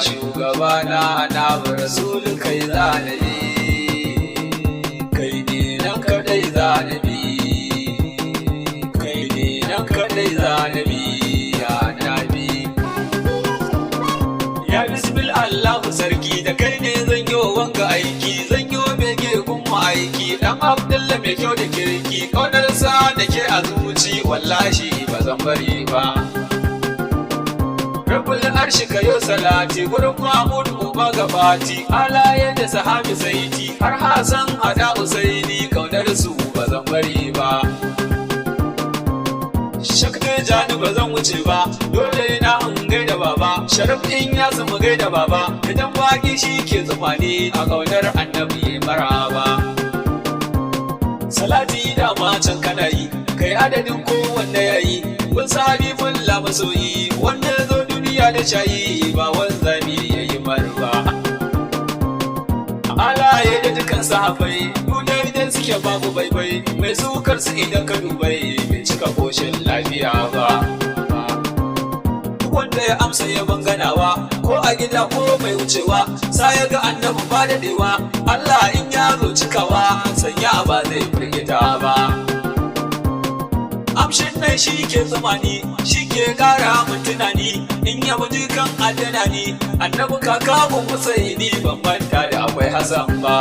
shugabana annabi rasul kai zanabi kai ne nan kadai zanabi kai ne nan kadai zanabi ya nabi ya bismil Allahu sarki da kai ne zan yi wanga aiki zan yi bege kuma aiki dan Abdullah mai kyau da kirki kaunarsa da ke a zuci wallahi ba zan bari ba Rabbul arshi kayo salati gurin Mahmud uba gabati alaye da sahabi saiti har Hassan ada Usaini kaunar su ba zan bari ba Shakne jani ba zan wuce ba dole na in gaida baba Sharif in ya zama gaida baba idan baki shi ke zumani a kaunar annabi maraba Salati da can kana yi kai adadin kowanne yayi kun sahabi fulla masoyi wanda zo duniya da shayi ba wanzami yayi marba alaye da dukan sahabbai duniya idan suke babu baibai mai sukar su idan ka dubai bai cika koshin lafiya ba wanda ya amsa ya banganawa ko a gida ko mai wucewa sai ya ga annabi ba daɗewa Allah in ya zo cikawa sanya ba zai firgita ba amshin nan shi ke zamani shi ke kara mun tunani in ya buji kan adana ni annabi kaka mun musaini ban manta da akwai Hassan ba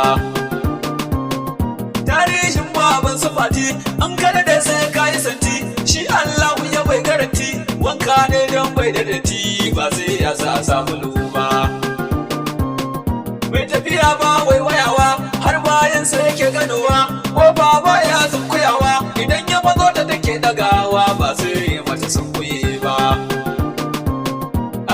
tarihin baban sufati an kada da sai kai santi shi Allah ya bai garanti wanka ne dan bai da datti ba sai ya sa sabulu ba bai tafiya ba waiwayawa har bayan sai yake ganowa ko baba ya sunkuyawa idan ya mazo da take dagawa ba sai mata sunkuye ba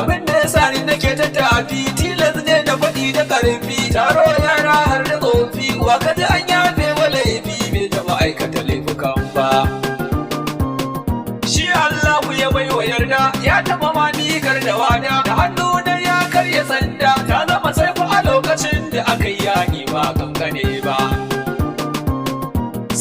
abin da yasa ni nake ta tafi tilas ne da faɗi da ƙarfi taro yara har da tsofi wa kaji an yafe wa laifi bai taɓa aikata laifukan ba shi Allah ya bai wa yarda ya taɓa ma miƙar da wada da hannu na ya karya sanda ta zama sai fa a lokacin da aka yi yaƙi ba kankane ba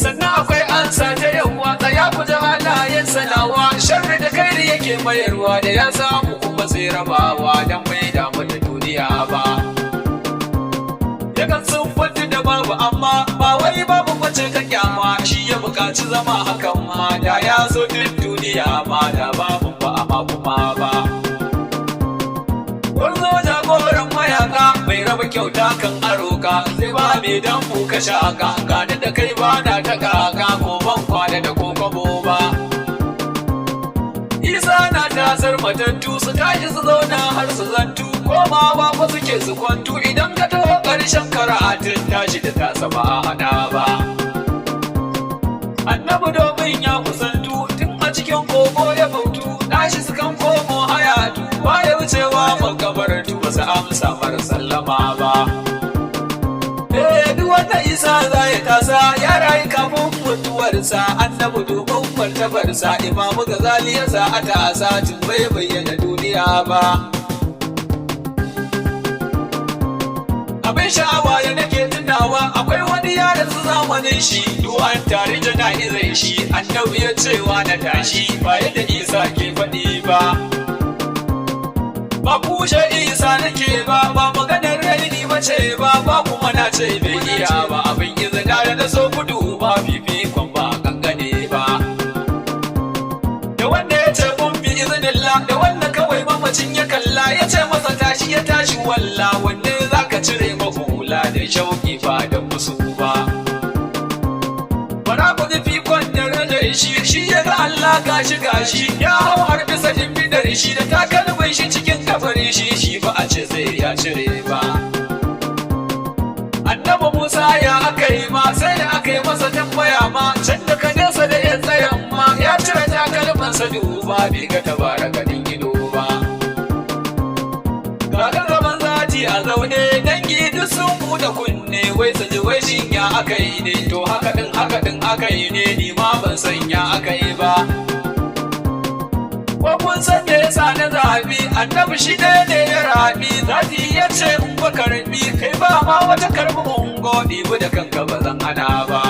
sannan akwai ansa ta yawa tsaya ku ji halayen sanawa sharri da kairi yake mayarwa da ya samu kuma sai rabawa don bai damu da duniya ba yakan sun fadi da babu amma ba wai babu mace ka kyama shi ya buƙaci zama hakan ma da ya so duk duniya ma da babu ba amma kuma ba Gwarzo jagoran mayaka mai raba kyauta kan aroka sai ba mai dambu ka shaka gani da kai ba na ta kaka ko ban kwana da kokobo ba Isa na tasar matattu su tashi su zauna har su zantu komawa fa suke su kwantu idan ka taho ƙarshen karatun tashi da tasa ba a hana ba Annabi domin ya kusantu tun a cikin kogo ya bautu tashi su kan komo hayatu baya wucewa makabartu ba su amsa mara sallama ba duk wanda Isa za ya tasa ya rayu kafin mutuwarsa annabi dubin martabarsa imamu Gazali ya sa a tasa tun bai bayyana duniya ba abin sha'awa da nake tunawa akwai wani yaron su zamanin shi duwan tare jana'izar shi annabi ya cewa na tashi ba yadda Isa ke faɗi ba ba kushe Isa nake ba maganar raini mace ba kuma na ce bai iya ba abin izina da so gudu ba fifikon ba gangane ba da wanda ya ce kun bi izinillah da wanda kawai mamacin ya kalla ya ce masa tashi ya tashi walla wanne zaka cire mahula da shauki ba da musu ba bara ku ji fikon da rajar shi ya ga Allah gashi ya hau har bisa dimbidar shi da takalmin shi cikin kafari shi ba a ce sai ya cire ba Annabi Musa ya aka yi ma sai da aka yi masa tambaya ma can da ka nesa da ya tsayan ma ya cire takalmansa duba bai ga tabaraka din ido ba kaga gaban zati a zaune dangi duk sun buɗe kunne wai su ji wai shin ya aka yi ne to haka din aka yi ne ni ma ban san ya aka yi ba ko kun san me yasa na zabi annabi shi ɗaya ne ya rabi zati ya ce in ba karbi kai ba ma wata karbi ungo ɗibu da kanka ba zan hana ba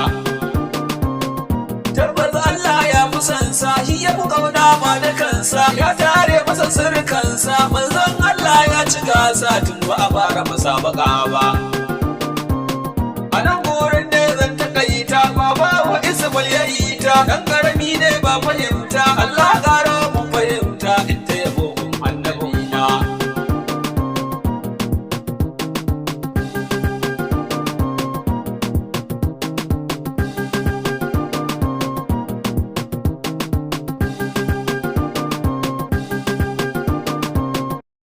tabbas Allah ya fi son sa shi ya fi ƙauna ma da kansa ya tare masa sirrikansa manzon Allah ya ci gasa ba a fara musabaka ba. A nan